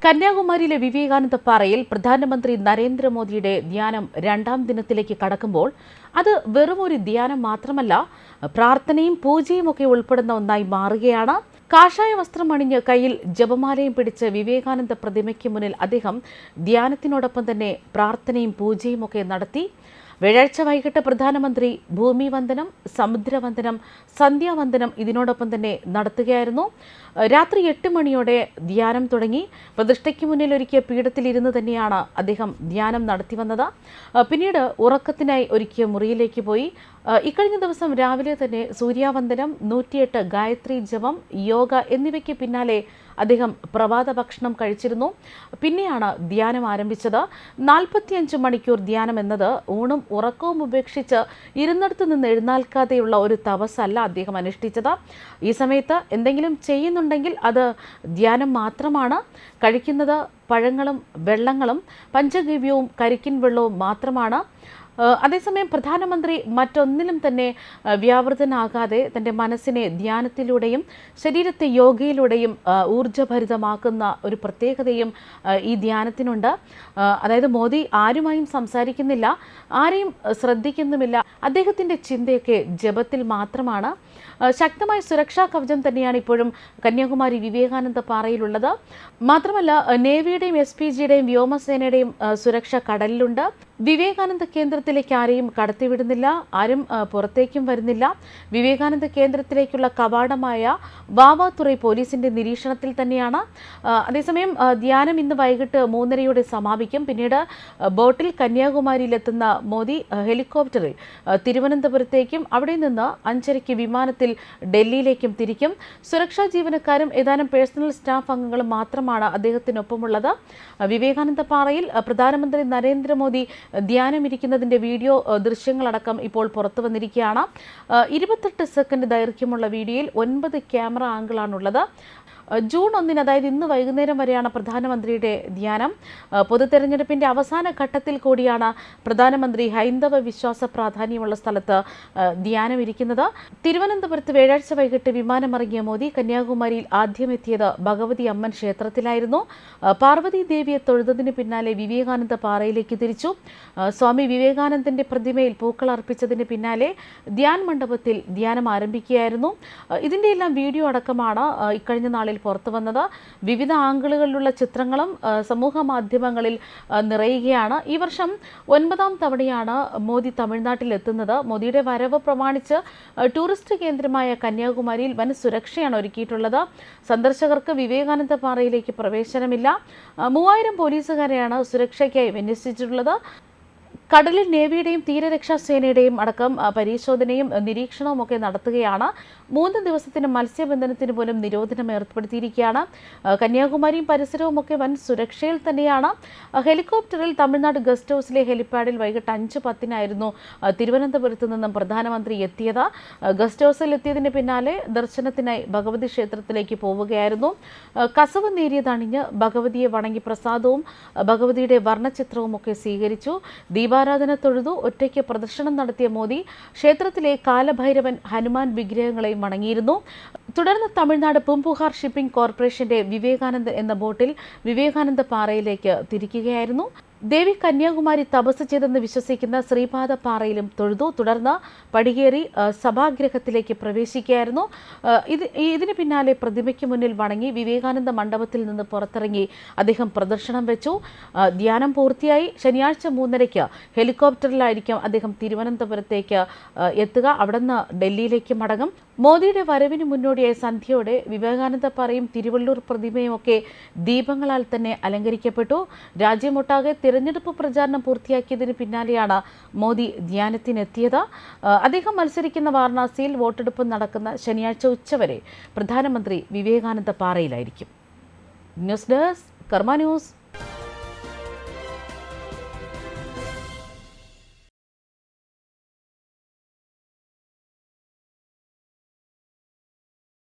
കന്യാകുമാരിയിലെ വിവേകാനന്ദ പാറയിൽ പ്രധാനമന്ത്രി നരേന്ദ്രമോദിയുടെ ധ്യാനം രണ്ടാം ദിനത്തിലേക്ക് കടക്കുമ്പോൾ അത് വെറുമൊരു ധ്യാനം മാത്രമല്ല, പ്രാർത്ഥനയും പൂജയും ഒക്കെ ഉൾപ്പെടുന്ന ഒന്നായി മാറുകയാണ്. കാഷായ വസ്ത്രം അണിഞ്ഞ് കയ്യിൽ ജപമാലയും പിടിച്ച് വിവേകാനന്ദ പ്രതിമയ്ക്ക് മുന്നിൽ അദ്ദേഹം ധ്യാനത്തിനോടൊപ്പം തന്നെ പ്രാർത്ഥനയും പൂജയും ഒക്കെ നടത്തി. വ്യാഴാഴ്ച വൈകിട്ട് പ്രധാനമന്ത്രി ഭൂമി വന്ദനം, സമുദ്രവന്ദനം, സന്ധ്യാവന്ദനം ഇതിനോടൊപ്പം തന്നെ നടത്തുകയായിരുന്നു. രാത്രി 8 മണിയോടെ ധ്യാനം തുടങ്ങി. പ്രതിഷ്ഠയ്ക്ക് മുന്നിൽ ഒരുക്കിയ പീഠത്തിലിരുന്ന് തന്നെയാണ് അദ്ദേഹം ധ്യാനം നടത്തി വന്നത്. പിന്നീട് ഉറക്കത്തിനായി ഒരുക്കിയ മുറിയിലേക്ക് പോയി. ഇക്കഴിഞ്ഞ ദിവസം രാവിലെ തന്നെ സൂര്യാവന്ദനം, 108 ഗായത്രി ജപം, യോഗ എന്നിവയ്ക്ക് പിന്നാലെ അദ്ദേഹം പ്രഭാത ഭക്ഷണം കഴിച്ചിരുന്നു. പിന്നെയാണ് ധ്യാനം ആരംഭിച്ചത്. 45 മണിക്കൂർ ധ്യാനം എന്നത് ഊണും ഉറക്കവും ഉപേക്ഷിച്ച് ഇരുന്നിടത്ത് നിന്ന് എഴുന്നേൽക്കാതെയുള്ള ഒരു തപസ്സല്ല അദ്ദേഹം അനുഷ്ഠിച്ചത്. ഈ സമയത്ത് എന്തെങ്കിലും ചെയ്യുന്നുണ്ടെങ്കിൽ അത് ധ്യാനം മാത്രമാണ്. കഴിക്കുന്നത് പഴങ്ങളും വെള്ളങ്ങളും പഞ്ചഗവ്യവും കരിക്കിൻ വെള്ളവും മാത്രമാണ്. അതേസമയം പ്രധാനമന്ത്രി മറ്റൊന്നിലും തന്നെ വ്യാപൃതനാകാതെ തൻ്റെ മനസ്സിനെ ധ്യാനത്തിലൂടെയും ശരീരത്തെ യോഗയിലൂടെയും ഊർജ്ജഭരിതമാക്കുന്ന ഒരു പ്രത്യേകതയും ഈ ധ്യാനത്തിനുണ്ട്. അതായത് മോദി ആരുമായും സംസാരിക്കുന്നില്ല, ആരെയും ശ്രദ്ധിക്കുന്നുമില്ല. അദ്ദേഹത്തിൻ്റെ ചിന്തയൊക്കെ ജപത്തിൽ മാത്രമാണ്. ശക്തമായ സുരക്ഷാ കവചം തന്നെയാണ് ഇപ്പോഴും കന്യാകുമാരി വിവേകാനന്ദ പാറയിലുള്ളത്. മാത്രമല്ല, നേവിയുടെയും SPGയുടെയും വ്യോമസേനയുടെയും സുരക്ഷ കടലിലുണ്ട്. വിവേകാനന്ദ കേന്ദ്രത്തിലേക്ക് ആരെയും കടത്തിവിടുന്നില്ല, ആരും പുറത്തേക്കും വരുന്നില്ല. വിവേകാനന്ദ കേന്ദ്രത്തിലേക്കുള്ള കവാടമായ വാവാതുറൈ പോലീസിന്റെ നിരീക്ഷണത്തിൽ തന്നെയാണ്. അതേസമയം ധ്യാനം ഇന്ന് വൈകിട്ട് 3:30 സമാപിക്കും. പിന്നീട് ബോട്ടിൽ കന്യാകുമാരിയിലെത്തുന്ന മോദി ഹെലികോപ്റ്ററിൽ തിരുവനന്തപുരത്തേക്കും അവിടെ നിന്ന് 5:30 വിമാനത്തിൽ ഡൽഹിയിലേക്കും തിരിക്കും. സുരക്ഷാ ജീവനക്കാരും ഏതാനും പേഴ്സണൽ സ്റ്റാഫ് അംഗങ്ങളും മാത്രമാണ് അദ്ദേഹത്തിനൊപ്പമുള്ളത്. വിവേകാനന്ദ പാറയിൽ പ്രധാനമന്ത്രി നരേന്ദ്രമോദി ധ്യാനമിരിക്കുന്നതിൻ്റെ വീഡിയോ ദൃശ്യങ്ങളടക്കം ഇപ്പോൾ പുറത്തു വന്നിരിക്കുകയാണ്. 28 സെക്കൻഡ് ദൈർഘ്യമുള്ള വീഡിയോയിൽ 9 ക്യാമറ ആംഗിളാണുള്ളത്. ജൂൺ 1, അതായത് ഇന്ന് വൈകുന്നേരം വരെയാണ് പ്രധാനമന്ത്രിയുടെ ധ്യാനം. പൊതു തെരഞ്ഞെടുപ്പിൻ്റെ അവസാന ഘട്ടത്തിൽ കൂടിയാണ് പ്രധാനമന്ത്രി ഹൈന്ദവ വിശ്വാസ പ്രാധാന്യമുള്ള സ്ഥലത്ത് ധ്യാനമിരിക്കുന്നത്. തിരുവനന്തപുരത്ത് വ്യാഴാഴ്ച വൈകിട്ട് വിമാനമിറങ്ങിയ മോദി കന്യാകുമാരിയിൽ ആദ്യമെത്തിയത് ഭഗവതി അമ്മൻ ക്ഷേത്രത്തിലായിരുന്നു. പാർവതി ദേവിയെ തൊഴുതതിന് പിന്നാലെ വിവേകാനന്ദ പാറയിലേക്ക് തിരിച്ചു. സ്വാമി വിവേകാനന്ദന്റെ പ്രതിമയിൽ പൂക്കൾ അർപ്പിച്ചതിന് പിന്നാലെ ധ്യാൻ മണ്ഡപത്തിൽ ധ്യാനം ആരംഭിക്കുകയായിരുന്നു. ഇതിൻ്റെ എല്ലാം വീഡിയോ അടക്കമാണ് ഇക്കഴിഞ്ഞ നാളിൽ പുറത്തു വന്നത്. വിവിധ ആംഗിളുകളിലുള്ള ചിത്രങ്ങളും സമൂഹ മാധ്യമങ്ങളിൽ നിറയുകയാണ്. ഈ വർഷം 9ാം തവണയാണ് മോദി തമിഴ്നാട്ടിൽ എത്തുന്നത്. മോദിയുടെ വരവ് പ്രമാണിച്ച് ടൂറിസ്റ്റ് കേന്ദ്രമായ കന്യാകുമാരിയിൽ വൻ സുരക്ഷയാണ് ഒരുക്കിയിട്ടുള്ളത്. സന്ദർശകർക്ക് വിവേകാനന്ദ പാറയിലേക്ക് പ്രവേശനമില്ല. 3000 പോലീസുകാരെയാണ് സുരക്ഷയ്ക്കായി വിന്യസിച്ചിട്ടുള്ളത്. കടലിൽ നേവിയുടെയും തീരരക്ഷാ സേനയുടെയും അടക്കം പരിശോധനയും നിരീക്ഷണവും ഒക്കെ നടത്തുകയാണ്. 3 ദിവസത്തിന് മത്സ്യബന്ധനത്തിന് പോലും നിരോധനം ഏർപ്പെടുത്തിയിരിക്കുകയാണ്. കന്യാകുമാരിയും പരിസരവും ഒക്കെ വൻ സുരക്ഷയിൽ തന്നെയാണ്. ഹെലികോപ്റ്ററിൽ തമിഴ്നാട് ഗസ്റ്റ് ഹൗസിലെ ഹെലിപ്പാഡിൽ വൈകിട്ട് 5:10 തിരുവനന്തപുരത്ത് നിന്നും പ്രധാനമന്ത്രി എത്തിയത്. ഗസ്റ്റ് ഹൗസിൽ എത്തിയതിന് പിന്നാലെ ദർശനത്തിനായി ഭഗവതി ക്ഷേത്രത്തിലേക്ക് പോവുകയായിരുന്നു. കസവ് നേരിയതണിഞ്ഞ് ഭഗവതിയെ വണങ്ങി പ്രസാദവും ഭഗവതിയുടെ വർണ്ണചിത്രവും ഒക്കെ സ്വീകരിച്ചു. ദീപാരാധന തൊഴുതു ഒറ്റയ്ക്ക് പ്രദർശനം നടത്തിയ മോദി ക്ഷേത്രത്തിലെ കാലഭൈരവൻ, ഹനുമാൻ വിഗ്രഹങ്ങളെയും വണങ്ങിയിരുന്നു. തുടർന്ന് തമിഴ്നാട് പൂംപുഹാർ ഷിപ്പിംഗ് കോർപ്പറേഷന്റെ വിവേകാനന്ദ് എന്ന ബോട്ടിൽ വിവേകാനന്ദ പാറയിലേക്ക് തിരിക്കുകയായിരുന്നു. ദേവി കന്യാകുമാരി തപസ് ചെയ്തെന്ന് വിശ്വസിക്കുന്ന ശ്രീപാദ പാറയിലും തൊഴുതു. തുടർന്ന് പടികേറി സഭാഗ്രഹത്തിലേക്ക് പ്രവേശിക്കുകയായിരുന്നു. ഇതിന് പിന്നാലെ പ്രതിമയ്ക്ക് മുന്നിൽ വണങ്ങി വിവേകാനന്ദ മണ്ഡപത്തിൽ നിന്ന് പുറത്തിറങ്ങി അദ്ദേഹം പ്രദർശനം വെച്ചു. ധ്യാനം പൂർത്തിയായി. ശനിയാഴ്ച 3:30 ഹെലികോപ്റ്ററിലായിരിക്കും അദ്ദേഹം തിരുവനന്തപുരത്തേക്ക് എത്തുക. അവിടെ നിന്ന് ഡൽഹിയിലേക്ക് മടങ്ങും. മോദിയുടെ വരവിന് മുന്നോടിയായി സന്ധ്യയോടെ വിവേകാനന്ദ പാറയും തിരുവള്ളൂർ പ്രതിമയും ഒക്കെ ദീപങ്ങളാൽ തന്നെ അലങ്കരിക്കപ്പെട്ടു. രാജ്യമൊട്ടാകെ തിരഞ്ഞെടുപ്പ് പ്രചാരണം പൂർത്തിയാക്കിയതിന് പിന്നാലെയാണ് മോദി ധ്യാനത്തിനെത്തിയത്. അദ്ദേഹം മത്സരിക്കുന്ന വാരണാസിയിൽ വോട്ടെടുപ്പ് നടക്കുന്ന ശനിയാഴ്ച ഉച്ചവരെ പ്രധാനമന്ത്രി വിവേകാനന്ദ പാറയിലായിരിക്കും. ന്യൂസ് ഡെസ്ക് കർമ്മ ന്യൂസ്.